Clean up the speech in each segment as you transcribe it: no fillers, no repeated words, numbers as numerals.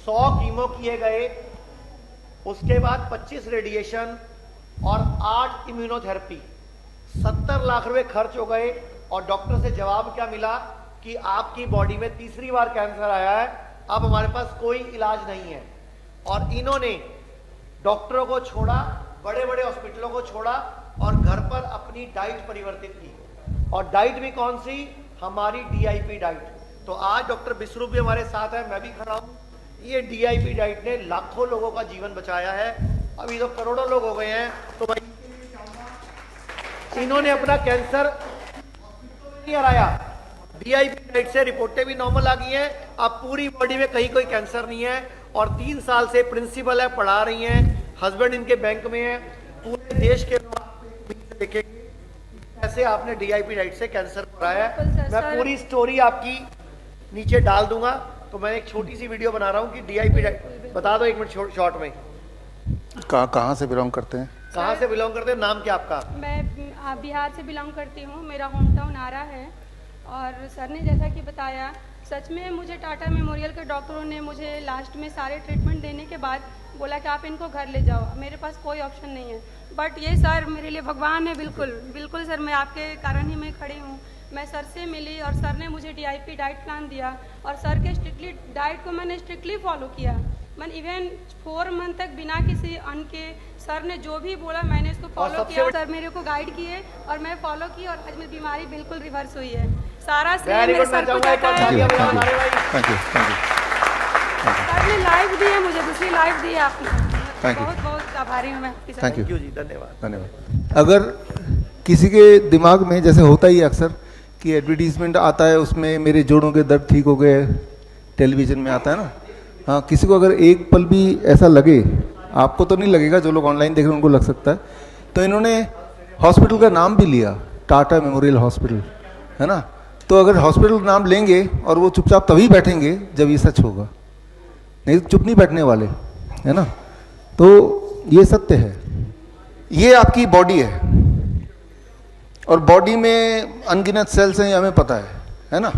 100 chemo किए गए, उसके बाद 25 रेडिएशन और 8 इम्यूनोथेरेपी, 70 लाख रुपए खर्च हो गए। और डॉक्टर से जवाब क्या मिला कि आपकी बॉडी में तीसरी बार कैंसर आया है, अब हमारे पास कोई इलाज नहीं है। और इन्होंने डॉक्टरों को छोड़ा, बड़े बड़े हॉस्पिटलों को छोड़ा और घर पर अपनी डाइट परिवर्तित की। और डाइट भी कौन सी? हमारी DIP डाइट। तो आज डॉक्टर बिसरू भी हमारे साथ है, मैं भी खड़ा हूं। ये DIP डाइट ने लाखों लोगों का जीवन बचाया है, अभी तो करोड़ों लोग हो गए हैं। तो भाई इन्होंने अपना कैंसर नहीं हराया, DIP डाइट से रिपोर्टें भी नॉर्मल आ गई हैं, अब पूरी बॉडी में कहीं कोई कैंसर नहीं है। और 3 साल से प्रिंसिपल है, पढ़ा रही हैं, हस्बैंड इनके बैंक में है। पूरे देश के लोग देखेंगे कैसे आपने DIP डाइट से कैंसर कराया है। मैं पूरी स्टोरी आपकी नीचे डाल दूंगा। तो मैं एक छोटी सी वीडियो बना रहा हूँ कि DIP डाइट बता दो 1 मिनट शॉर्ट में। कहाँ से बिलोंग करते हैं? कहाँ से बिलोंग करते हैं? नाम क्या आपका? मैं बिहार से बिलोंग करती हूँ, मेरा होम टाउन आरा है। और सर ने जैसा कि बताया, सच में मुझे टाटा मेमोरियल के डॉक्टरों ने मुझे लास्ट में सारे ट्रीटमेंट देने के बाद बोला कि आप इनको घर ले जाओ, मेरे पास कोई ऑप्शन नहीं है। बट ये सर मेरे लिए भगवान है, बिल्कुल बिल्कुल सर, मैं आपके कारण ही मैं खड़ी हूँ। मैं सर से मिली और सर ने मुझे DIP डाइट प्लान दिया और सर के स्ट्रिक्टली डाइट को मैंने स्ट्रिक्टली फॉलो किया। मैं इवन 4 मंथ तक बिना किसी अन्न के सर ने जो भी बोला मैंने इसको फॉलो किया। सर मेरे को गाइड किए और मैं फॉलो की और आज मेरी बीमारी बिल्कुल रिवर्स हुई है। सारा श्रेय मेरे सर को जाता है। सर ने लाइफ दी है, मुझे दूसरी लाइफ दी है आपने। बहुत बहुत आभारी हूँ मैं आपकी। थैंक यू जी, धन्यवाद। धन्यवाद। अगर किसी के दिमाग में जैसे होता ही अक्सर कि एडवर्टीजमेंट आता है, उसमें मेरे जोड़ों के दर्द ठीक हो गए, टेलीविजन में आता है ना, हाँ, किसी को अगर एक पल भी ऐसा लगे, आपको तो नहीं लगेगा, जो लोग ऑनलाइन देख रहे हैं उनको लग सकता है, तो इन्होंने हॉस्पिटल का नाम भी लिया, टाटा मेमोरियल हॉस्पिटल, है ना। तो अगर हॉस्पिटल नाम लेंगे और वो चुपचाप तभी बैठेंगे जब ये सच होगा, नहीं तो चुप नहीं बैठने वाले, है ना। तो ये सत्य है। ये आपकी बॉडी है और बॉडी में अनगिनत सेल्स हैं, ये हमें पता है ना।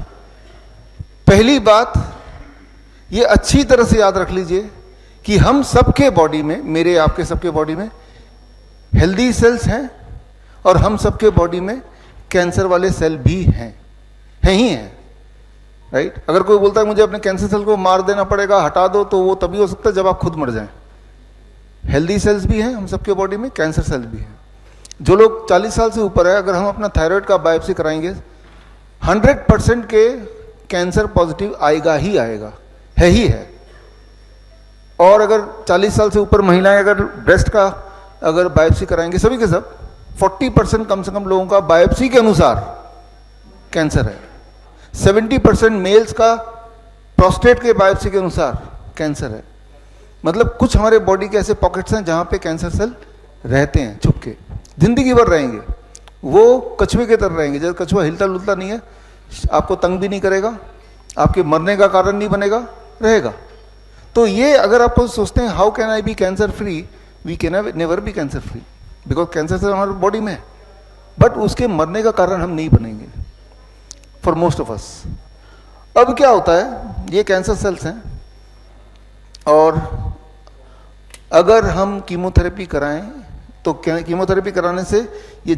पहली बात ये अच्छी तरह से याद रख लीजिए कि हम सबके बॉडी में, मेरे आपके सबके बॉडी में हेल्दी सेल्स हैं और हम सबके बॉडी में कैंसर वाले सेल भी हैं ही हैं, राइट। अगर कोई बोलता है मुझे अपने कैंसर सेल को मार देना पड़ेगा, हटा दो, तो वो तभी हो सकता है जब आप खुद मर जाएं। हेल्दी सेल्स भी हैं हम सबके बॉडी में, कैंसर सेल्स भी हैं। जो लोग 40 साल से ऊपर है, अगर हम अपना थायराइड का बायोप्सी कराएंगे 100% के कैंसर पॉजिटिव आएगा ही आएगा, है ही है। और अगर 40 साल से ऊपर महिलाएं अगर ब्रेस्ट का अगर बायोप्सी कराएंगे, सभी के सब 40% कम से कम लोगों का बायोप्सी के अनुसार कैंसर है। 70% मेल्स का प्रोस्टेट के बायोप्सी के अनुसार कैंसर है। मतलब कुछ हमारे बॉडी के ऐसे पॉकेट्स हैं जहां पे कैंसर सेल रहते हैं छुप के, जिंदगी भर रहेंगे। वो कछुए की तरह रहेंगे, जब कछुआ हिलता डुलता नहीं है, आपको तंग भी नहीं करेगा, आपके मरने का कारण नहीं बनेगा, रहेगा। तो ये अगर आप सोचते हैं how can I be cancer free, we can never be cancer free, because cancer cell हमारे बॉडी में है, बट उसके मरने का कारण हम नहीं बनेंगे फॉर मोस्ट ऑफ अस। अब क्या होता है, ये कैंसर सेल्स हैं और अगर हम कीमोथेरेपी कराएं तो कीमोथेरेपी कराने से ये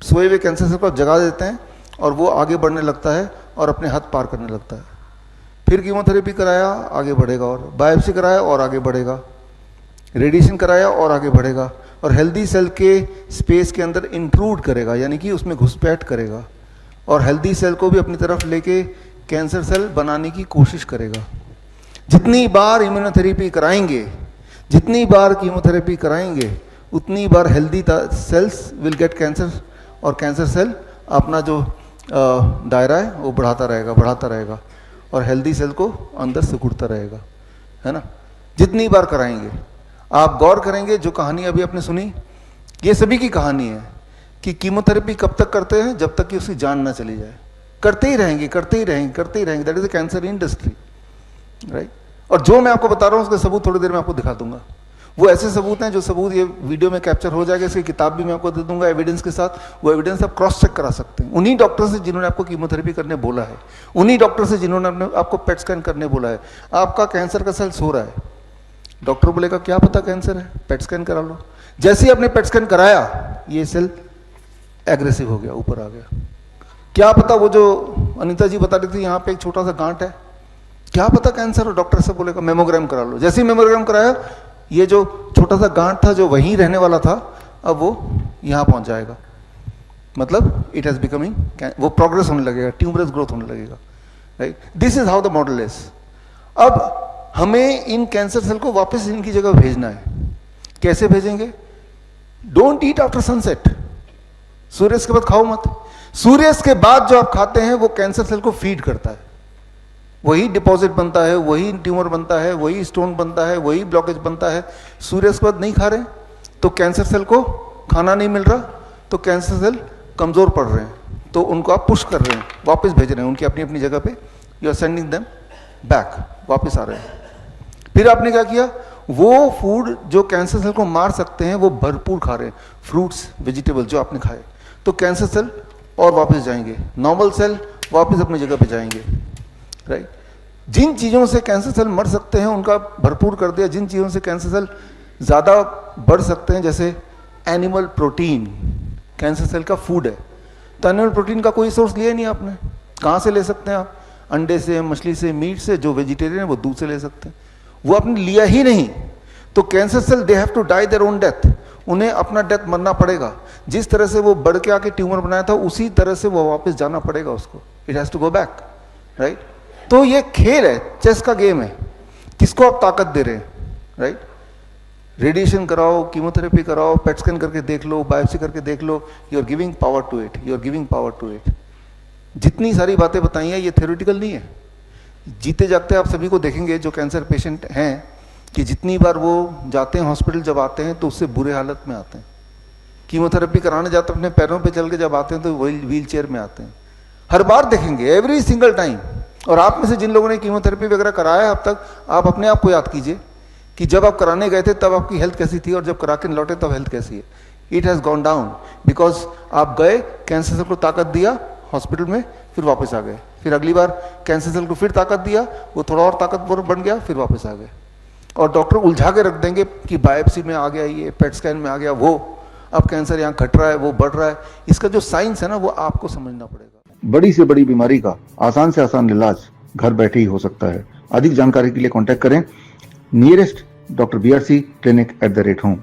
सोए हुए कैंसर सेल को जगा देते हैं और वो आगे बढ़ने लगता है और अपने हद पार करने लगता है। फिर कीमोथेरेपी कराया, आगे बढ़ेगा, और बायोप्सी कराया और आगे बढ़ेगा, रेडिएशन कराया और आगे बढ़ेगा, और हेल्दी सेल के स्पेस के अंदर इंट्रूड करेगा, यानी कि उसमें घुसपैठ करेगा, और हेल्दी सेल को भी अपनी तरफ लेके कैंसर सेल बनाने की कोशिश करेगा। जितनी बार इम्यूनोथेरेपी कराएंगे, जितनी बार कीमोथेरेपी कराएंगे, उतनी बार healthy cells will get cancer, और कैंसर सेल अपना जो दायरा है वो बढ़ाता रहेगा और हेल्दी सेल को अंदर सिकुड़ता रहेगा, है ना। जितनी बार कराएंगे, आप गौर करेंगे जो कहानी अभी आपने सुनी, ये सभी की कहानी है कि कीमोथेरेपी कब तक करते हैं, जब तक कि उसकी जान ना चली जाए। करते ही रहेंगे, that is a cancer industry, right. और जो मैं आपको बता रहा हूँ उसके सबूत थोड़ी देर में आपको दिखा दूंगा। वो ऐसे सबूत हैं जो सबूत ये वीडियो में कैप्चर हो जाएगा, इसकी किताब भी मैं आपको दे दूंगा एविडेंस के साथ। वो एविडेंस आप क्रॉस चेक करा सकते हैं उन्हीं डॉक्टर से जिन्होंने आपको कीमोथेरेपी करने बोला है, उन्हीं डॉक्टर से जिन्होंने आपको पेट स्कैन करने बोला है। आपका कैंसर का सेल सो रहा है, डॉक्टर बोलेगा क्या पता कैंसर है, पेट स्कैन करा लो। जैसे ही आपने पेट स्कैन कराया ये सेल एग्रेसिव हो गया, ऊपर आ गया। क्या पता वो जो अनीता जी बता रही थी यहाँ पे एक छोटा सा गांठ है, क्या पता कैंसर हो, डॉक्टर से बोलेगा मेमोग्राम करा लो। जैसे ही मेमोग्राम कराया ये जो छोटा सा गांठ था जो वहीं रहने वाला था अब वो यहाँ पहुंच जाएगा, मतलब इट हैज बिकमिंग, वो प्रोग्रेस होने लगेगा, ट्यूमरस ग्रोथ होने लगेगा, right. This is how the model is. अब हमें इन कैंसर सेल को वापस इनकी जगह भेजना है। कैसे भेजेंगे? डोंट ईट आफ्टर सनसेट, सूर्यास्त के बाद खाओ मत। सूर्यास्त के बाद जो आप खाते हैं वो कैंसर सेल को फीड करता है, वही डिपॉजिट बनता है, वही ट्यूमर बनता है, वही स्टोन बनता है, वही ब्लॉकेज बनता है। सूर्यास्त के बाद नहीं खा रहे तो कैंसर सेल को खाना नहीं मिल रहा, तो कैंसर सेल कमजोर पड़ रहे हैं, तो उनको आप पुश कर रहे हैं, वापस भेज रहे हैं उनकी अपनी अपनी जगह पे, you are sending them back, वापस आ रहे हैं। फिर आपने क्या किया, वो फूड जो कैंसर सेल को मार सकते हैं वो भरपूर खा रहे हैं, फ्रूट्स वेजिटेबल जो आपने खाए, तो कैंसर सेल और वापस जाएंगे, नॉर्मल सेल वापस अपनी जगह पे जाएंगे, राइट। जिन चीज़ों से कैंसर सेल मर सकते हैं उनका भरपूर कर दिया, जिन चीज़ों से कैंसर सेल ज़्यादा बढ़ सकते हैं, जैसे एनिमल प्रोटीन कैंसर सेल का फूड है, तो एनिमल प्रोटीन का कोई सोर्स लिया नहीं आपने, कहाँ से ले सकते हैं आप? अंडे से, मछली से, मीट से। जो वेजिटेरियन है वो दूध से ले सकते हैं, वो आपने लिया ही नहीं, तो cancer cell they have to die their own death, उन्हें अपना डेथ मरना पड़ेगा। जिस तरह से वो बढ़ के आके ट्यूमर बनाया था उसी तरह से वो वापस जाना पड़ेगा उसको, it has to go back, right. तो ये खेल है, चेस का गेम है, किसको आप ताकत दे रहे हैं, राइट। रेडिएशन कराओ, कीमोथेरेपी कराओ, पेट स्कैन करके देख लो, बायोप्सी करके देख लो, you are giving power to it, you are giving power to it. जितनी सारी बातें बताई हैं ये थ्योरेटिकल नहीं है, जीते जागते आप सभी को देखेंगे जो कैंसर पेशेंट हैं कि जितनी बार वो जाते हैं हॉस्पिटल, जब आते हैं तो उससे बुरे हालत में आते हैं। कीमोथेरेपी कराने जाते अपने पैरों पे चल के जब आते हैं तो वही व्हील चेयर में आते हैं, हर बार देखेंगे, एवरी सिंगल टाइम। और आप में से जिन लोगों ने कीमोथेरेपी वगैरह कराया है अब तक, आप अपने आप को याद कीजिए कि जब आप कराने गए थे तब आपकी हेल्थ कैसी थी और जब करा के लौटे तब हेल्थ कैसी है। It has gone down because आप गए, कैंसर सेल को ताकत दिया हॉस्पिटल में, फिर वापस आ गए, फिर अगली बार कैंसर सेल को फिर ताकत दिया, वो थोड़ा और ताकतवर बन गया, फिर वापस आ गए। और डॉक्टर उलझा के रख देंगे कि बायोप्सी में आ गया, ये पेट स्कैन में आ गया, वो अब कैंसर यहाँ घट रहा है, वो बढ़ रहा है। इसका जो साइंस है ना वो आपको समझना पड़ेगा। बड़ी से बड़ी बीमारी का आसान से आसान इलाज घर बैठे ही हो सकता है। अधिक जानकारी के लिए कांटेक्ट करें nearest doctor BRC clinic @home।